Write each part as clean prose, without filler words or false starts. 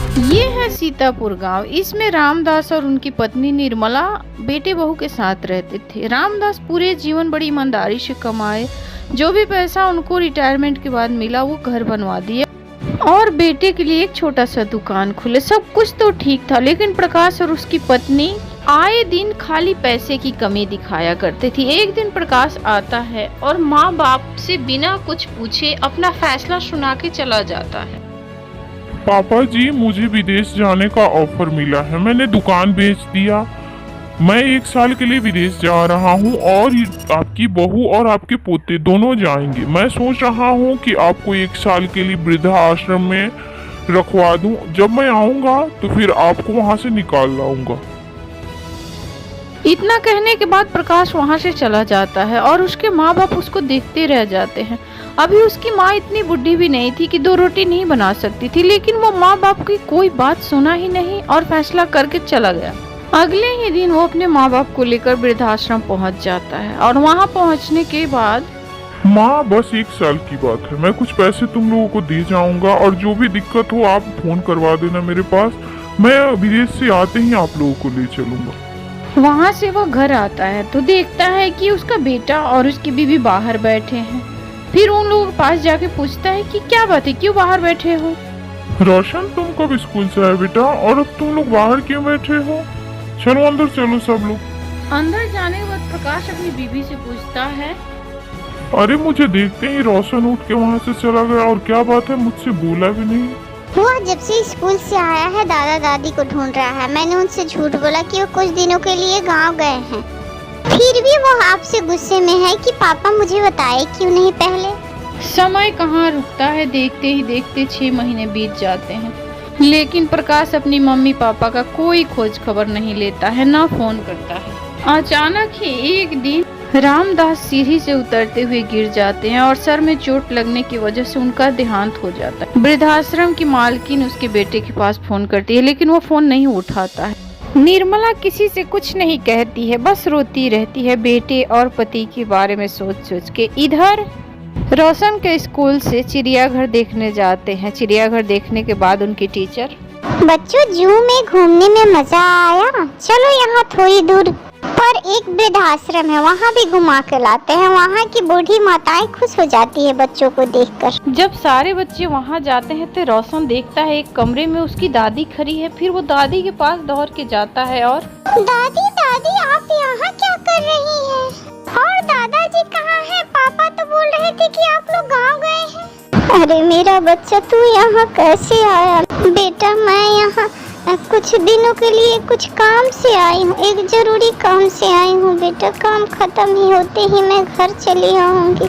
ये है सीतापुर गांव। इसमें रामदास और उनकी पत्नी निर्मला बेटे बहू के साथ रहते थे। रामदास पूरे जीवन बड़ी ईमानदारी से कमाए। जो भी पैसा उनको रिटायरमेंट के बाद मिला वो घर बनवा दिया और बेटे के लिए एक छोटा सा दुकान खोले। सब कुछ तो ठीक था, लेकिन प्रकाश और उसकी पत्नी आए दिन खाली पैसे की कमी दिखाया करते थी। एक दिन प्रकाश आता है और माँ बाप से बिना कुछ पूछे अपना फैसला सुना के चला जाता है। पापा जी, मुझे विदेश जाने का ऑफर मिला है। मैंने दुकान बेच दिया। मैं 1 साल के लिए विदेश जा रहा हूँ और आपकी बहू और आपके पोते दोनों जाएंगे। मैं सोच रहा हूँ कि आपको 1 साल के लिए वृद्धा आश्रम में रखवा दूँ। जब मैं आऊँगा तो फिर आपको वहाँ से निकाल लाऊंगा। इतना कहने के बाद प्रकाश वहाँ से चला जाता है और उसके माँ बाप उसको देखते रह जाते हैं। अभी उसकी माँ इतनी बुढ़ी भी नहीं थी कि 2 रोटी नहीं बना सकती थी, लेकिन वो माँ बाप की कोई बात सुना ही नहीं और फैसला करके चला गया। अगले ही दिन वो अपने माँ बाप को लेकर वृद्धाश्रम पहुँच जाता है और वहाँ पहुँचने के बाद माँ, बस 1 साल की बात है। मैं कुछ पैसे तुम लोगों को दे जाऊंगा और जो भी दिक्कत हो आप फोन करवा देना मेरे पास। मैं विदेश से आते ही आप लोगों को ले चलूंगा। वहाँ से वो घर आता है तो देखता है कि उसका बेटा और उसकी बीवी बाहर बैठे हैं। फिर उन लोगों के पास जाके पूछता है कि क्या बात है, क्यों बाहर बैठे हो? रोशन, तुम कब स्कूल से आए बेटा, और अब तुम लोग बाहर क्यों बैठे हो? चलो अंदर चलो सब लोग। अंदर जाने के बाद प्रकाश अपनी बीवी से पूछता है, अरे मुझे देखते ही रोशन उठ के वहाँ से चला गया। और क्या बात है, मुझसे बोला भी नहीं। वो जब से स्कूल से आया है दादा दादी को ढूंढ रहा है। मैंने उनसे झूठ बोला कि वो कुछ दिनों के लिए गांव गए हैं। फिर भी वो आपसे गुस्से में है कि पापा मुझे बताए क्यों नहीं पहले। समय कहाँ रुकता है, देखते ही देखते 6 महीने बीत जाते हैं, लेकिन प्रकाश अपनी मम्मी पापा का कोई खोज खबर नहीं लेता है, ना फोन करता है। अचानक ही एक दिन रामदास सीढ़ी से उतरते हुए गिर जाते हैं और सर में चोट लगने की वजह से उनका देहांत हो जाता है। वृद्धाश्रम की मालकिन उसके बेटे के पास फोन करती है, लेकिन वो फोन नहीं उठाता है। निर्मला किसी से कुछ नहीं कहती है, बस रोती रहती है बेटे और पति के बारे में सोच सोच के। इधर रोशन के स्कूल से चिड़ियाघर देखने जाते हैं। चिड़ियाघर देखने के बाद उनकी टीचर, बच्चों जू में घूमने में मजा आया, चलो यहाँ थोड़ी दूर पर एक वृद्धाश्रम है, वहाँ भी घुमा के लाते हैं। वहाँ की बूढ़ी माताएं खुश हो जाती है बच्चों को देखकर। जब सारे बच्चे वहाँ जाते हैं तो रोशन देखता है एक कमरे में उसकी दादी खड़ी है। फिर वो दादी के पास दौड़ के जाता है और, दादी दादी आप यहाँ क्या कर रही हैं? और दादाजी कहाँ हैं? पापा तो बोल रहे थे कि आप लोग गाँव गए हैं। अरे मेरा बच्चा, तू यहाँ कैसे आया? बेटा मैं यहाँ कुछ दिनों के लिए कुछ काम से आई हूँ, एक जरूरी काम से आई हूँ बेटा। काम खत्म ही होते ही मैं घर चली आऊंगी।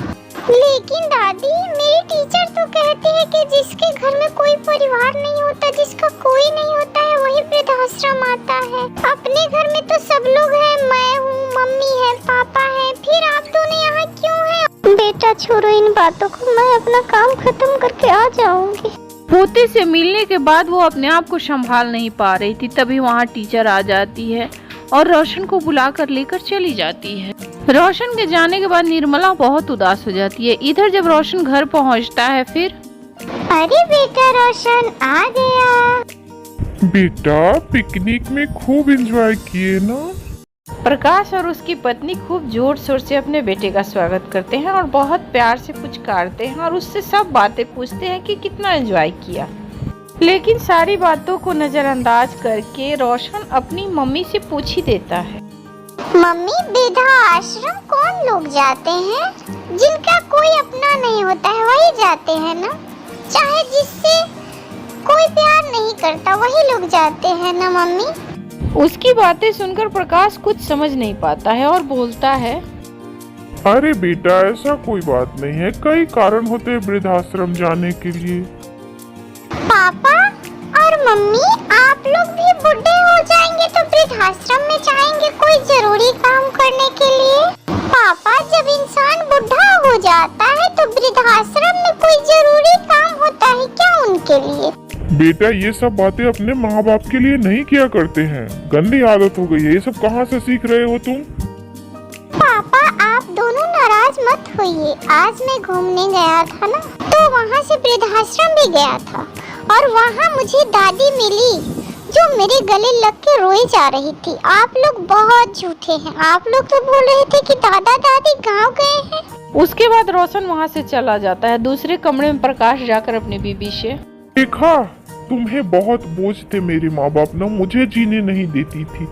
लेकिन दादी, मेरी टीचर तो कहती है कि जिसके घर में कोई परिवार नहीं होता, जिसका कोई नहीं होता है, वही वृद्धाश्रम आता है। अपने घर में तो सब लोग हैं, मैं हूँ, मम्मी है, पापा है, फिर आप दोनों यहाँ क्यों हैं? बेटा छोड़ो इन बातों को, मैं अपना काम खत्म करके आ जाऊंगी। पोते से मिलने के बाद वो अपने आप को संभाल नहीं पा रही थी। तभी वहाँ टीचर आ जाती है और रोशन को बुलाकर लेकर चली जाती है। रोशन के जाने के बाद निर्मला बहुत उदास हो जाती है। इधर जब रोशन घर पहुँचता है फिर, अरे बेटा रोशन आ गया। बेटा, पिकनिक में खूब एंजॉय किए ना? प्रकाश और उसकी पत्नी खूब जोर शोर से अपने बेटे का स्वागत करते हैं और बहुत प्यार से पुचकारते हैं और उससे सब बातें पूछते हैं कि कितना एंजॉय किया। लेकिन सारी बातों को नजरअंदाज करके रोशन अपनी मम्मी से पूछ ही देता है, मम्मी वृद्धा आश्रम कौन लोग जाते हैं? जिनका कोई अपना नहीं होता है वही जाते हैं ना? चाहे जिससे कोई प्यार नहीं करता वही लोग जाते हैं ना मम्मी? उसकी बातें सुनकर प्रकाश कुछ समझ नहीं पाता है और बोलता है, अरे बेटा, ऐसा कोई बात नहीं है। कई कारण होते हैं वृद्धाश्रम जाने के लिए। पापा और मम्मी, आप लोग भी बुढ़े हो जाएंगे तो वृद्धाश्रम में जाएंगे कोई जरूरी काम करने के लिए? पापा, जब इंसान बुढ़ा हो जाता है तो वृद्धाश्रम में कोई जरूरी काम होता है क्या उनके लिए? बेटा, ये सब बातें अपने माँ बाप के लिए नहीं किया करते हैं। गंदी आदत हो गई है। ये सब कहाँ से सीख रहे हो तुम? पापा, आप दोनों नाराज मत होइए। आज मैं घूमने गया था ना, तो वहाँ से वृद्धाश्रम भी गया था और वहाँ मुझे दादी मिली जो मेरे गले लग के रोई जा रही थी। आप लोग बहुत झूठे हैं। आप लोग तो बोल रहे थे कि दादा दादी गाँव गए हैं। उसके बाद रोशन वहाँ से चला जाता है। दूसरे कमरे में प्रकाश जाकर अपनी बीबी से, देखा, तुम्हें बहुत बोझ थे मेरे माँ बाप ना, मुझे जीने नहीं देती थी।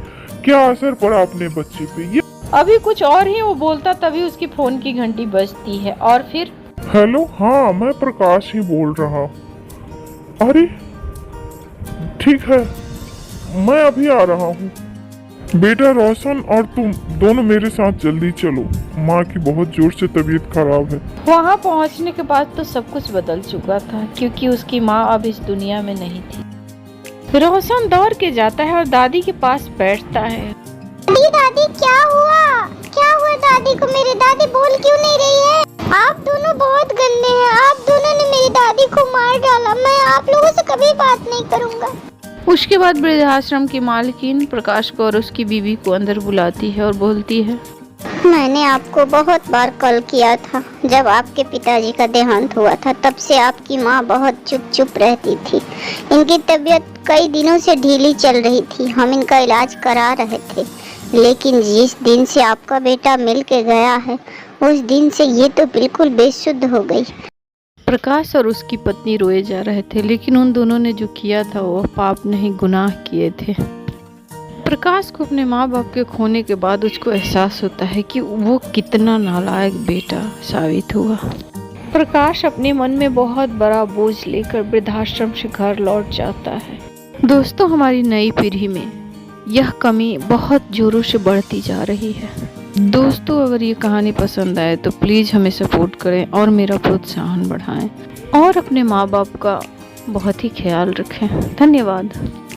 क्या असर पड़ा अपने बच्चे पे? ये अभी कुछ और ही वो बोलता, तभी उसकी फोन की घंटी बजती है और फिर हेलो, हाँ मैं प्रकाश ही बोल रहा। अरे ठीक है, मैं अभी आ रहा हूँ। बेटा रोशन और तुम दोनों मेरे साथ जल्दी चलो, माँ की बहुत जोर से तबीयत खराब है। वहाँ पहुँचने के बाद तो सब कुछ बदल चुका था, क्योंकि उसकी माँ अब इस दुनिया में नहीं थी। रोशन दौड़ के जाता है और दादी के पास बैठता है। दादी दादी क्या हुआ? क्या हुआ दादी को? मेरी दादी बोल क्यों नहीं रही है? आप दोनों बहुत गंदे हैं। आप दोनों ने मेरी दादी को मार डाला। मैं आप लोगों से कभी बात नहीं करूँगा। उसके बाद वृद्धाश्रम की मालकिन प्रकाश को और उसकी बीवी को अंदर बुलाती है और बोलती है, मैंने आपको बहुत बार कॉल किया था। जब आपके पिताजी का देहांत हुआ था तब से आपकी माँ बहुत चुप रहती थी। इनकी तबीयत कई दिनों से ढीली चल रही थी। हम इनका इलाज करा रहे थे, लेकिन जिस दिन से आपका बेटा मिल के गया है उस दिन से ये तो बिल्कुल बेसुध हो गई। प्रकाश और उसकी पत्नी रोए जा रहे थे, लेकिन उन दोनों ने जो किया था वो पाप नहीं गुनाह किए थे। प्रकाश को अपने माँ बाप के खोने के बाद उसको एहसास होता है कि वो कितना नालायक बेटा साबित हुआ। प्रकाश अपने मन में बहुत बड़ा बोझ लेकर वृद्धाश्रम से घर लौट जाता है। दोस्तों, हमारी नई पीढ़ी में यह कमी बहुत जोरों से बढ़ती जा रही है। दोस्तों, अगर ये कहानी पसंद आए तो प्लीज़ हमें सपोर्ट करें और मेरा प्रोत्साहन बढ़ाएं और अपने माँ बाप का बहुत ही ख्याल रखें। धन्यवाद।